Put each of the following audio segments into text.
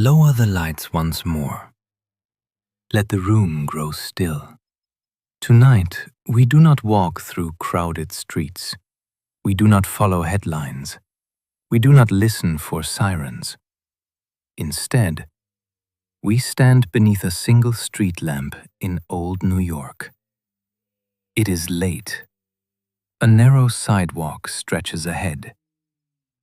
Lower the lights once more. Let the room grow still. Tonight, we do not walk through crowded streets. We do not follow headlines. We do not listen for sirens. Instead, we stand beneath a single street lamp in old New York. It is late. A narrow sidewalk stretches ahead.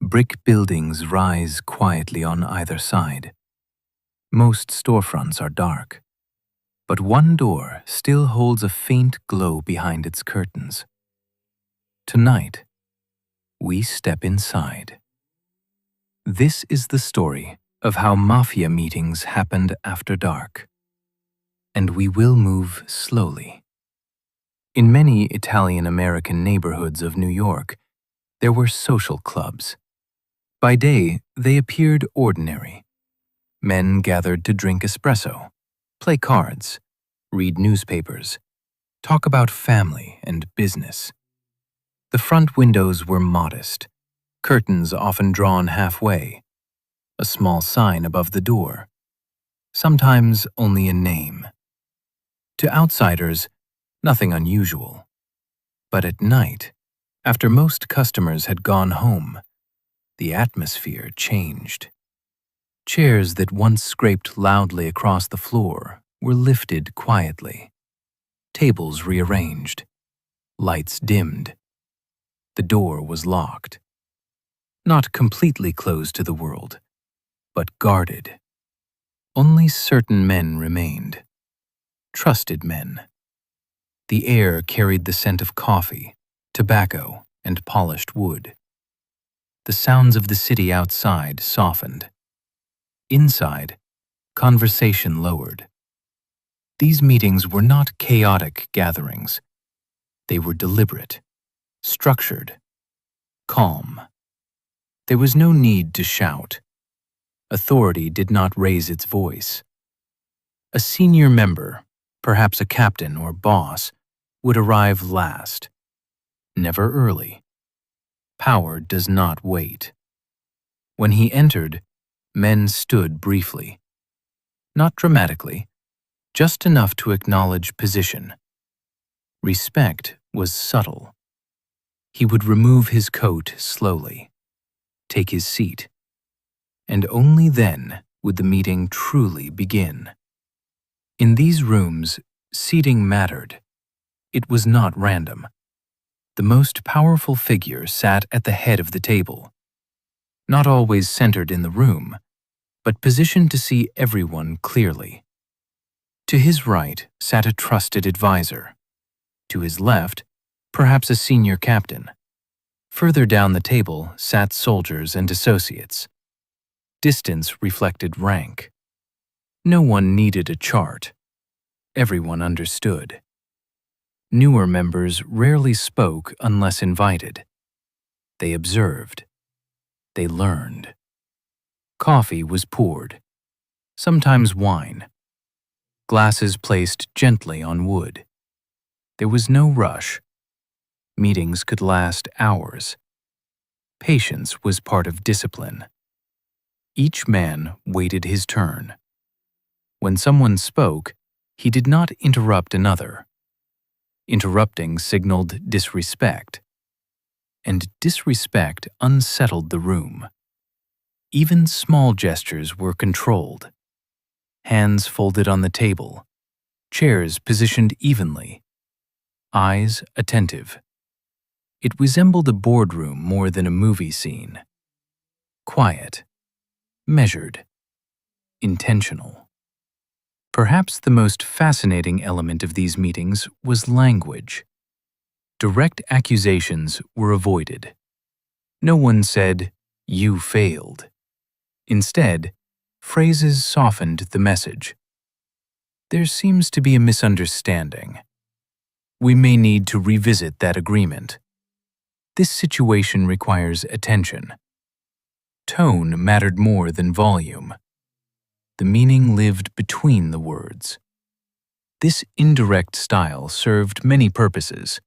Brick buildings rise quietly on either side. Most storefronts are dark, but one door still holds a faint glow behind its curtains. Tonight, we step inside. This is the story of how mafia meetings happened after dark. And we will move slowly. In many Italian-American neighborhoods of New York, there were social clubs. By day, they appeared ordinary. Men gathered to drink espresso, play cards, read newspapers, talk about family and business. The front windows were modest, curtains often drawn halfway, a small sign above the door, sometimes only a name. To outsiders, nothing unusual. But at night, after most customers had gone home, the atmosphere changed. Chairs that once scraped loudly across the floor were lifted quietly. Tables rearranged. Lights dimmed. The door was locked. Not completely closed to the world, but guarded. Only certain men remained. Trusted men. The air carried the scent of coffee, tobacco, and polished wood. The sounds of the city outside softened. Inside, conversation lowered. These meetings were not chaotic gatherings. They were deliberate, structured, calm. There was no need to shout. Authority did not raise its voice. A senior member, perhaps a captain or boss, would arrive last, never early. Power does not wait. When he entered, men stood briefly. Not dramatically, just enough to acknowledge position. Respect was subtle. He would remove his coat slowly, take his seat, and only then would the meeting truly begin. In these rooms, seating mattered. It was not random. The most powerful figure sat at the head of the table, not always centered in the room, but positioned to see everyone clearly. To his right sat a trusted advisor. To his left, perhaps a senior captain. Further down the table sat soldiers and associates. Distance reflected rank. No one needed a chart. Everyone understood. Newer members rarely spoke unless invited. They observed. They learned. Coffee was poured, sometimes wine. Glasses placed gently on wood. There was no rush. Meetings could last hours. Patience was part of discipline. Each man waited his turn. When someone spoke, he did not interrupt another. Interrupting signaled disrespect. And disrespect unsettled the room. Even small gestures were controlled. Hands folded on the table, chairs positioned evenly, eyes attentive. It resembled a boardroom more than a movie scene. Quiet, measured, intentional. Perhaps the most fascinating element of these meetings was language. Direct accusations were avoided. No one said, "You failed." Instead, phrases softened the message. There seems to be a misunderstanding. We may need to revisit that agreement. This situation requires attention. Tone mattered more than volume. The meaning lived between the words. This indirect style served many purposes.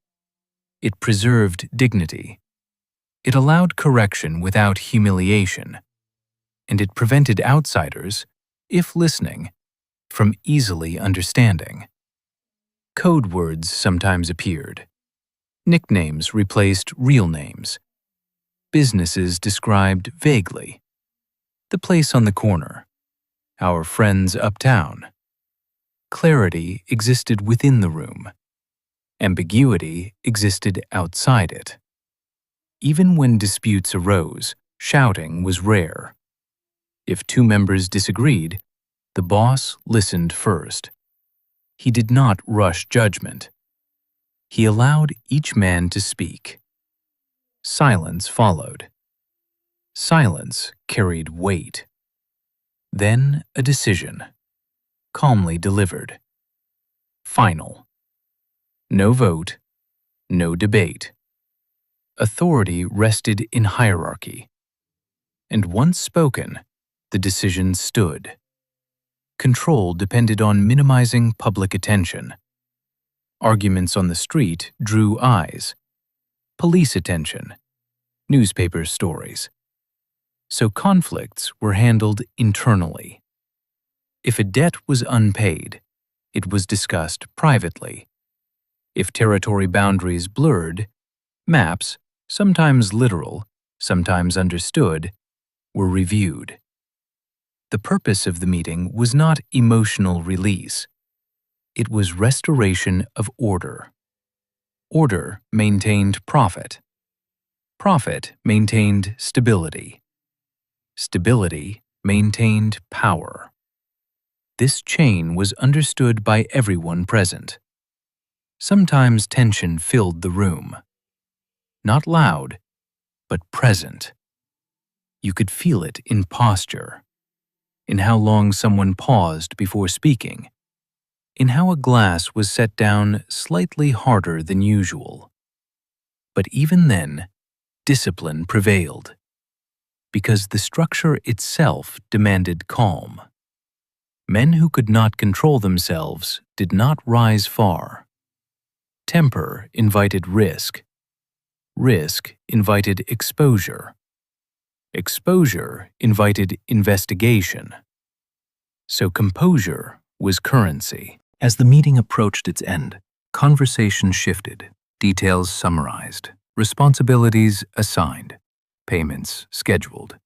It preserved dignity. It allowed correction without humiliation. And it prevented outsiders, if listening, from easily understanding. Code words sometimes appeared. Nicknames replaced real names. Businesses described vaguely. The place on the corner. Our friends uptown. Clarity existed within the room. Ambiguity existed outside it. Even when disputes arose, shouting was rare. If two members disagreed, the boss listened first. He did not rush judgment. He allowed each man to speak. Silence followed. Silence carried weight. Then a decision, calmly delivered. Final. No vote, no debate. Authority rested in hierarchy. And once spoken, the decision stood. Control depended on minimizing public attention. Arguments on the street drew eyes. Police attention. Newspaper stories. So conflicts were handled internally. If a debt was unpaid, it was discussed privately. If territory boundaries blurred, maps, sometimes literal, sometimes understood, were reviewed. The purpose of the meeting was not emotional release. It was restoration of order. Order maintained profit. Profit maintained stability. Stability maintained power. This chain was understood by everyone present. Sometimes tension filled the room. Not loud, but present. You could feel it in posture, in how long someone paused before speaking, in how a glass was set down slightly harder than usual. But even then, discipline prevailed, because the structure itself demanded calm. Men who could not control themselves did not rise far. Temper invited risk. Risk invited exposure. Exposure invited investigation. So composure was currency. As the meeting approached its end, conversation shifted, details summarized, responsibilities assigned, payments scheduled.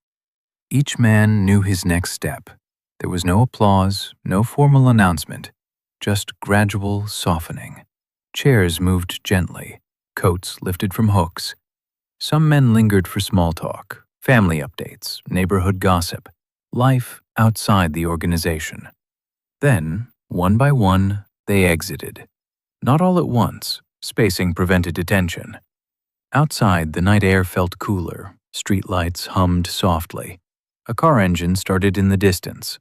Each man knew his next step. There was no applause, no formal announcement, just gradual softening. Chairs moved gently, coats lifted from hooks. Some men lingered for small talk, family updates, neighborhood gossip, life outside the organization. Then, one by one, they exited. Not all at once, spacing prevented attention. Outside, the night air felt cooler, streetlights hummed softly. A car engine started in the distance.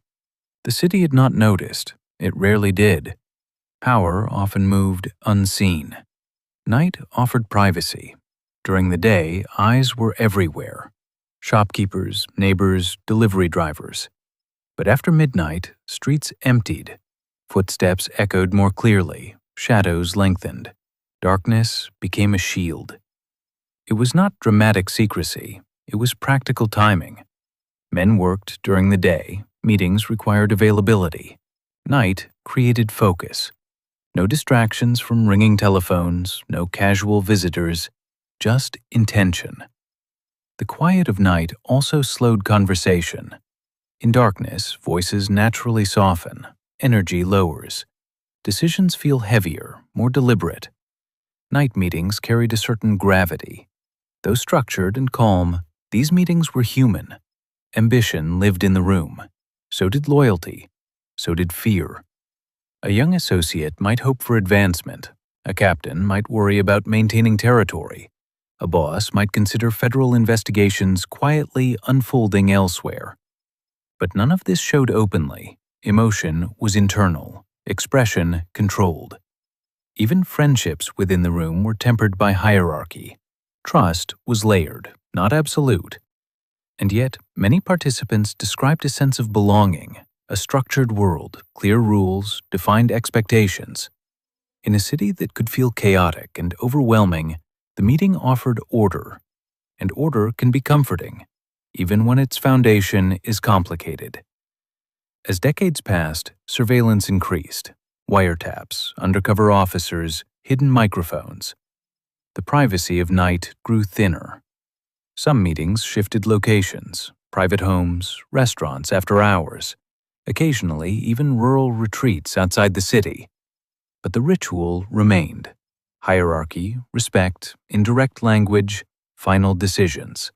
The city had not noticed, it rarely did. Power often moved unseen. Night offered privacy. During the day, eyes were everywhere. Shopkeepers, neighbors, delivery drivers. But after midnight, streets emptied. Footsteps echoed more clearly, shadows lengthened. Darkness became a shield. It was not dramatic secrecy, it was practical timing. Men worked during the day, meetings required availability. Night created focus. No distractions from ringing telephones, no casual visitors, just intention. The quiet of night also slowed conversation. In darkness, voices naturally soften, energy lowers. Decisions feel heavier, more deliberate. Night meetings carried a certain gravity. Though structured and calm, these meetings were human. Ambition lived in the room. So did loyalty. So did fear. A young associate might hope for advancement. A captain might worry about maintaining territory. A boss might consider federal investigations quietly unfolding elsewhere. But none of this showed openly. Emotion was internal, expression controlled. Even friendships within the room were tempered by hierarchy. Trust was layered, not absolute. And yet, many participants described a sense of belonging, a structured world, clear rules, defined expectations. In a city that could feel chaotic and overwhelming, the meeting offered order. And order can be comforting, even when its foundation is complicated. As decades passed, surveillance increased. Wiretaps, undercover officers, hidden microphones. The privacy of night grew thinner. Some meetings shifted locations, private homes, restaurants after hours, occasionally even rural retreats outside the city. But the ritual remained. Hierarchy, respect, indirect language, final decisions.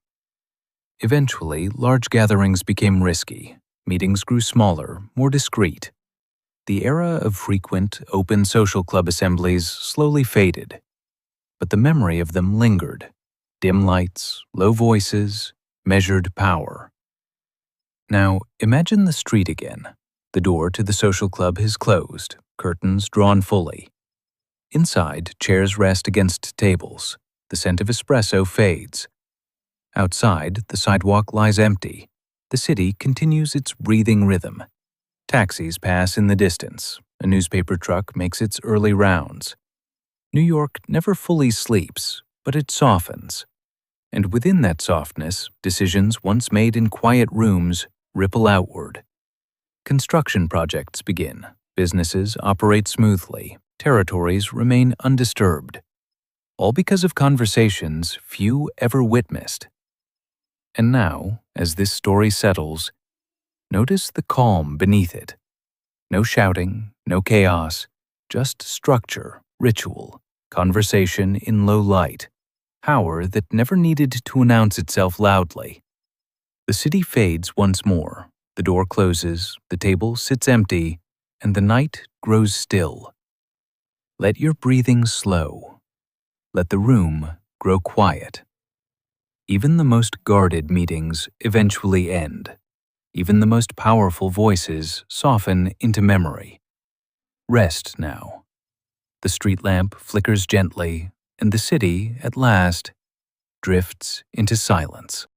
Eventually, large gatherings became risky. Meetings grew smaller, more discreet. The era of frequent, open social club assemblies slowly faded, but the memory of them lingered. Dim lights, low voices, measured power. Now, imagine the street again. The door to the social club has closed, curtains drawn fully. Inside, chairs rest against tables. The scent of espresso fades. Outside, the sidewalk lies empty. The city continues its breathing rhythm. Taxis pass in the distance. A newspaper truck makes its early rounds. New York never fully sleeps, but it softens. And within that softness, decisions once made in quiet rooms ripple outward. Construction projects begin. Businesses operate smoothly. Territories remain undisturbed. All because of conversations few ever witnessed. And now, as this story settles, notice the calm beneath it. No shouting, no chaos, just structure, ritual, conversation in low light, power that never needed to announce itself loudly. The city fades once more. The door closes, the table sits empty, and the night grows still. Let your breathing slow. Let the room grow quiet. Even the most guarded meetings eventually end. Even the most powerful voices soften into memory. Rest now. The street lamp flickers gently, and the city, at last, drifts into silence.